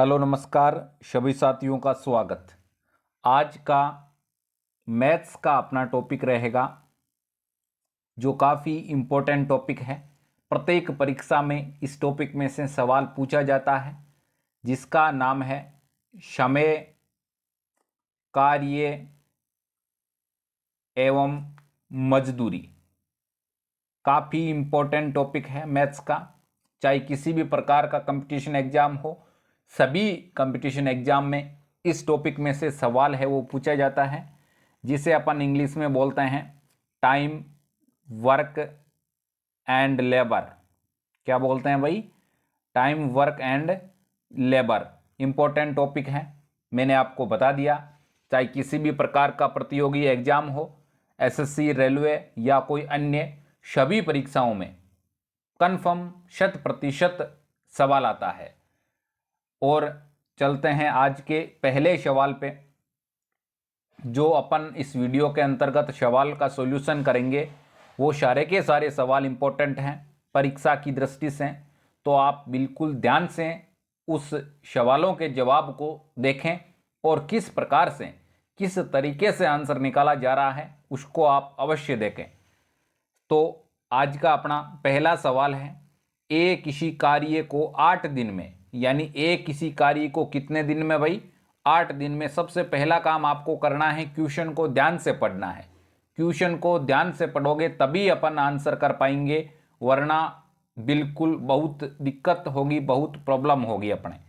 Hello नमस्कार सभी साथियों का स्वागत। आज का मैथ्स का अपना टॉपिक रहेगा जो काफ़ी इम्पोर्टेंट टॉपिक है। प्रत्येक परीक्षा में इस टॉपिक में से सवाल पूछा जाता है जिसका नाम है समय कार्य एवं मजदूरी। काफ़ी इम्पोर्टेंट टॉपिक है मैथ्स का। चाहे किसी भी प्रकार का कंपटीशन एग्जाम हो, सभी कंपटीशन एग्जाम में इस टॉपिक में से सवाल है वो पूछा जाता है, जिसे अपन इंग्लिश में बोलते हैं टाइम वर्क एंड लेबर। क्या बोलते हैं भाई? Time work and labour. Important topic है, मैंने आपको बता दिया। चाहे किसी भी प्रकार का प्रतियोगी एग्जाम हो, एसएससी, रेलवे या कोई अन्य, सभी परीक्षाओं में कन्फर्म 100% सवाल आता है। और चलते हैं आज के पहले सवाल पे। जो अपन इस वीडियो के अंतर्गत सवाल का सॉल्यूशन करेंगे वो सारे के सारे सवाल इंपॉर्टेंट हैं परीक्षा की दृष्टि से। तो आप बिल्कुल ध्यान से उस सवालों के जवाब को देखें और किस प्रकार से, किस तरीके से आंसर निकाला जा रहा है उसको आप अवश्य देखें। तो आज का अपना पहला सवाल है, ए किसी कार्य को 8 दिन में, यानी ए किसी कार्य को कितने दिन में भाई? 8 दिन में। सबसे पहला काम आपको करना है, क्वेश्चन को ध्यान से पढ़ना है। क्वेश्चन को ध्यान से पढ़ोगे तभी अपन आंसर कर पाएंगे, वरना बिल्कुल बहुत दिक्कत होगी, बहुत प्रॉब्लम होगी अपने।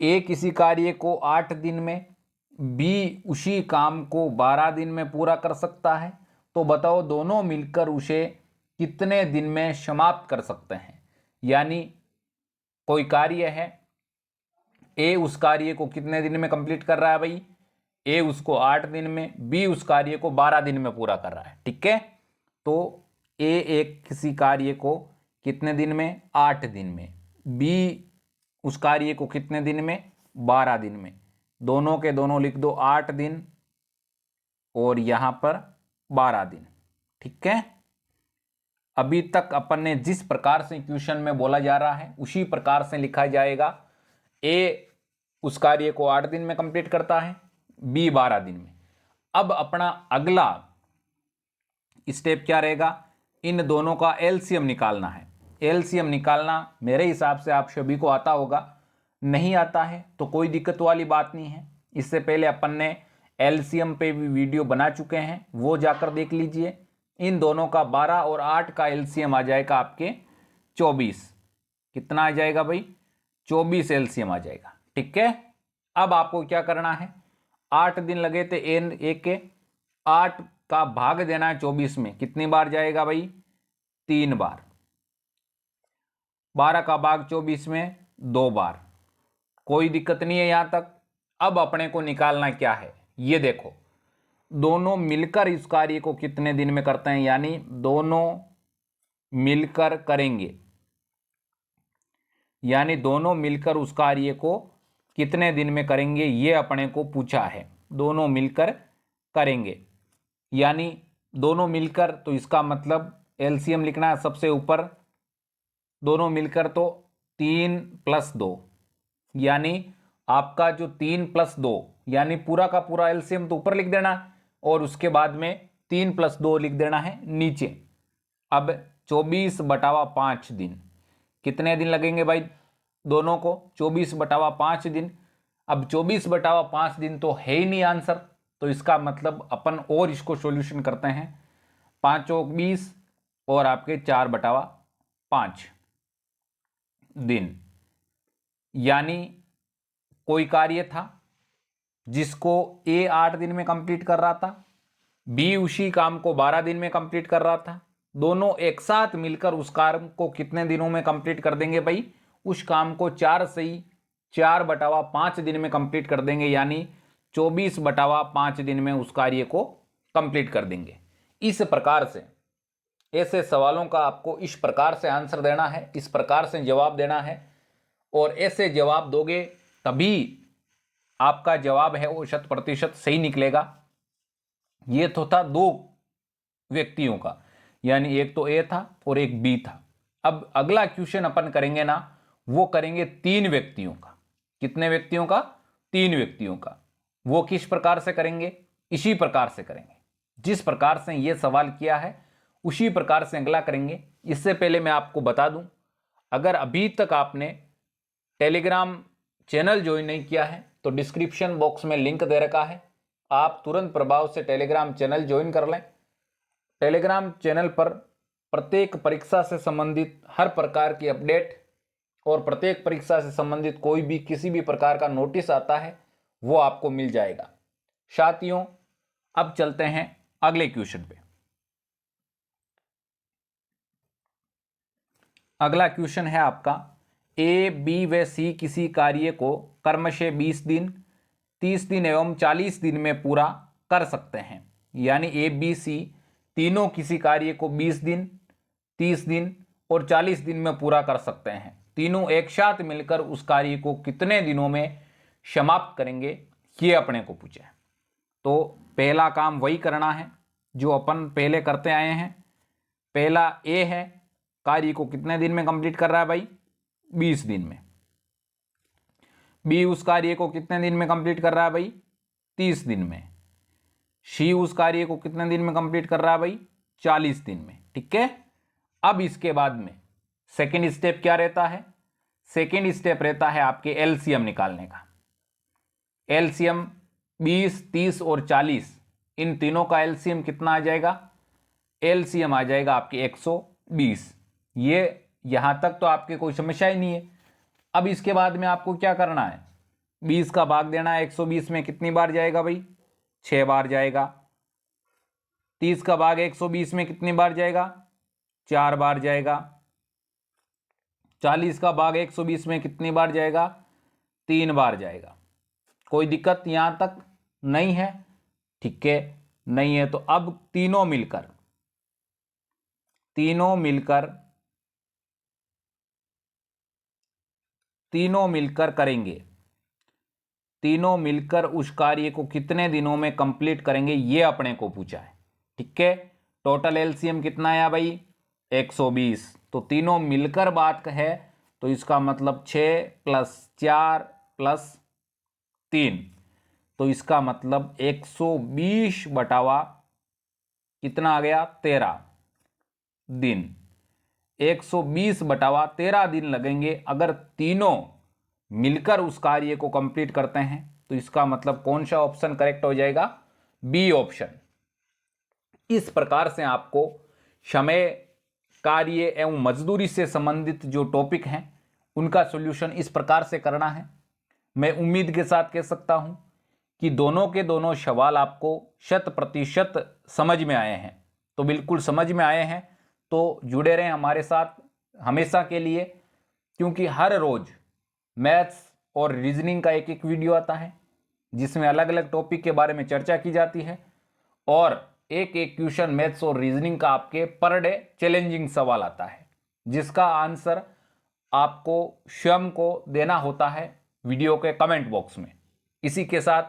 ए किसी कार्य को 8 दिन में, बी उसी काम को 12 दिन में पूरा कर सकता है। तो बताओ दोनों मिलकर उसे कितने दिन में समाप्त कर सकते हैं? यानी कोई कार्य है, ए उस कार्य को कितने दिन में कंप्लीट कर रहा है भाई? ए उसको 8 दिन में, बी उस कार्य को 12 दिन में पूरा कर रहा है। ठीक है, तो ए एक किसी कार्य को कितने दिन में? 8 दिन में। बी उस कार्य को कितने दिन में? 12 दिन में। दोनों के दोनों लिख दो, 8 दिन और यहां पर 12 दिन। ठीक है, अभी तक अपन ने जिस प्रकार से क्वेश्चन में बोला जा रहा है उसी प्रकार से लिखा जाएगा। ए उस कार्य को 8 दिन में कंप्लीट करता है, बी 12 दिन में। अब अपना अगला स्टेप क्या रहेगा? इन दोनों का एलसीएम निकालना है। एलसीएम निकालना मेरे हिसाब से आप सभी को आता होगा, नहीं आता है तो कोई दिक्कत वाली बात नहीं है। इससे पहले अपन ने एलसीएम पे भी वीडियो बना चुके हैं, वो जाकर देख लीजिए। इन दोनों का 12 और 8 का एलसीएम आ जाएगा आपके 24। कितना आ जाएगा भाई? 24 एलसीएम आ जाएगा। ठीक है, अब आपको क्या करना है? 8 दिन लगे थे ए के, 8 का भाग देना है 24 में। कितनी बार जाएगा भाई? 3 बार। 12 का भाग 24 में 2 बार। कोई दिक्कत नहीं है यहां तक। अब अपने को निकालना क्या है ये देखो, दोनों मिलकर इस कार्य को कितने दिन में करते हैं, यानी दोनों मिलकर करेंगे, यानी दोनों मिलकर उस कार्य को कितने दिन में करेंगे ये अपने को पूछा है। दोनों मिलकर करेंगे यानी दोनों मिलकर, तो इसका मतलब एलसीएम लिखना है सबसे ऊपर। दोनों मिलकर तो 3 + 2, यानी आपका जो 3 + 2 यानी पूरा का पूरा एलसीएम तो ऊपर लिख देना और उसके बाद में 3 + 2 लिख देना है नीचे। अब 24/5 दिन, कितने दिन लगेंगे भाई दोनों को? 24/5 दिन। अब 24/5 दिन तो है ही नहीं आंसर, तो इसका मतलब अपन और इसको सॉल्यूशन करते हैं। 5 × 20 और आपके 4/5 दिन। यानी कोई कार्य था जिसको ए 8 दिन में कंप्लीट कर रहा था, बी उसी काम को 12 दिन में कंप्लीट कर रहा था। दोनों एक साथ मिलकर उस काम को कितने दिनों में कंप्लीट कर देंगे भाई? उस काम को 4 से ही 4/5 दिन में कंप्लीट कर देंगे, यानी 24/5 दिन में उस कार्य को कंप्लीट कर देंगे। इस प्रकार से ऐसे सवालों का आपको इस प्रकार से आंसर देना है, इस प्रकार से जवाब देना है, और ऐसे जवाब दोगे तभी आपका जवाब है वो 100% सही निकलेगा। ये तो था 2 व्यक्तियों का, यानी एक तो ए था और एक बी था। अब अगला क्वेश्चन अपन करेंगे ना, वो करेंगे 3 व्यक्तियों का। कितने व्यक्तियों का? 3 व्यक्तियों का। वो किस प्रकार से करेंगे? इसी प्रकार से करेंगे, जिस प्रकार से ये सवाल किया है उसी प्रकार से अगला करेंगे। इससे पहले मैं आपको बता दूं, अगर अभी तक आपने टेलीग्राम चैनल ज्वाइन नहीं किया है तो डिस्क्रिप्शन बॉक्स में लिंक दे रखा है, आप तुरंत प्रभाव से टेलीग्राम चैनल ज्वाइन कर लें। टेलीग्राम चैनल पर प्रत्येक परीक्षा से संबंधित हर प्रकार की अपडेट और प्रत्येक परीक्षा से संबंधित कोई भी किसी भी प्रकार का नोटिस आता है वो आपको मिल जाएगा। साथियों, अब चलते हैं अगले क्वेश्चन पे। अगला क्वेश्चन है आपका, ए, बी व सी किसी कार्य को क्रमशः 20 दिन, 30 दिन एवं 40 दिन में पूरा कर सकते हैं। यानी ए, बी, सी तीनों किसी कार्य को 20 दिन, 30 दिन और 40 दिन में पूरा कर सकते हैं। तीनों एक साथ मिलकर उस कार्य को कितने दिनों में समाप्त करेंगे, ये अपने को पूछे। तो पहला काम वही करना है जो अपन पहले करते आए हैं। पहला ए है, कार्य को कितने दिन में कंप्लीट कर रहा है भाई? 20 दिन में। बी उस कार्य को कितने दिन में कंप्लीट कर रहा है भाई? 30 दिन में। सी उस कार्य को कितने दिन में कंप्लीट कर रहा है भाई? 40 दिन में। ठीक है। अब इसके बाद में सेकेंड स्टेप क्या रहता है? सेकेंड स्टेप रहता है आपके एलसीएम निकालने का। एलसीएम 20, 30 और 40, इन तीनों का एलसीएम कितना आ जाएगा? एलसीएम आ जाएगा आपके 120। ये यहां तक तो आपके कोई समस्या ही नहीं है। अब इसके बाद में आपको क्या करना है? 20 का भाग देना है 120 में, कितनी बार जाएगा भाई? 6 बार जाएगा। 30 का भाग 120 में कितनी बार जाएगा? 4 बार जाएगा। 40 का भाग 120 में कितनी बार जाएगा? 3 बार जाएगा। कोई दिक्कत यहां तक नहीं है? ठीक है, नहीं है तो अब तीनों मिलकर करेंगे। तीनों मिलकर उस कार्य को कितने दिनों में कंप्लीट करेंगे, ये अपने को पूछा है। ठीक है। टोटल एलसीएम कितना आया भाई? 120। तो तीनों मिलकर बात है तो इसका मतलब 6 + 4 + 3, तो इसका मतलब 120 कितना आ गया? 13 दिन। 120/13 दिन लगेंगे अगर तीनों मिलकर उस कार्य को कंप्लीट करते हैं। तो इसका मतलब कौन सा ऑप्शन करेक्ट हो जाएगा? B option. इस प्रकार से आपको समय, कार्य एवं मजदूरी से संबंधित जो टॉपिक हैं उनका सॉल्यूशन इस प्रकार से करना है। मैं उम्मीद के साथ कह सकता हूं कि दोनों के दोनों सवाल आपको 100% समझ में आए हैं। तो बिल्कुल समझ में आए हैं तो जुड़े रहें हमारे साथ हमेशा के लिए, क्योंकि हर रोज मैथ्स और रीजनिंग का एक वीडियो आता है जिसमें अलग अलग टॉपिक के बारे में चर्चा की जाती है और एक क्वेश्चन मैथ्स और रीजनिंग का आपके पर डे चैलेंजिंग सवाल आता है जिसका आंसर आपको स्वयं को देना होता है वीडियो के कमेंट बॉक्स में। इसी के साथ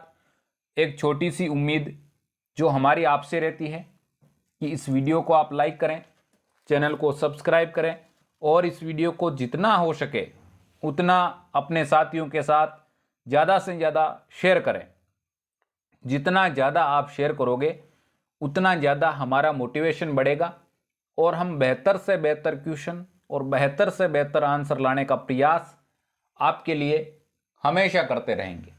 एक छोटी सी उम्मीद जो हमारी आपसे रहती है कि इस वीडियो को आप लाइक करें, चैनल को सब्सक्राइब करें और इस वीडियो को जितना हो सके उतना अपने साथियों के साथ ज़्यादा से ज़्यादा शेयर करें। जितना ज़्यादा आप शेयर करोगे उतना ज़्यादा हमारा मोटिवेशन बढ़ेगा और हम बेहतर से बेहतर क्वेश्चन और बेहतर से बेहतर आंसर लाने का प्रयास आपके लिए हमेशा करते रहेंगे।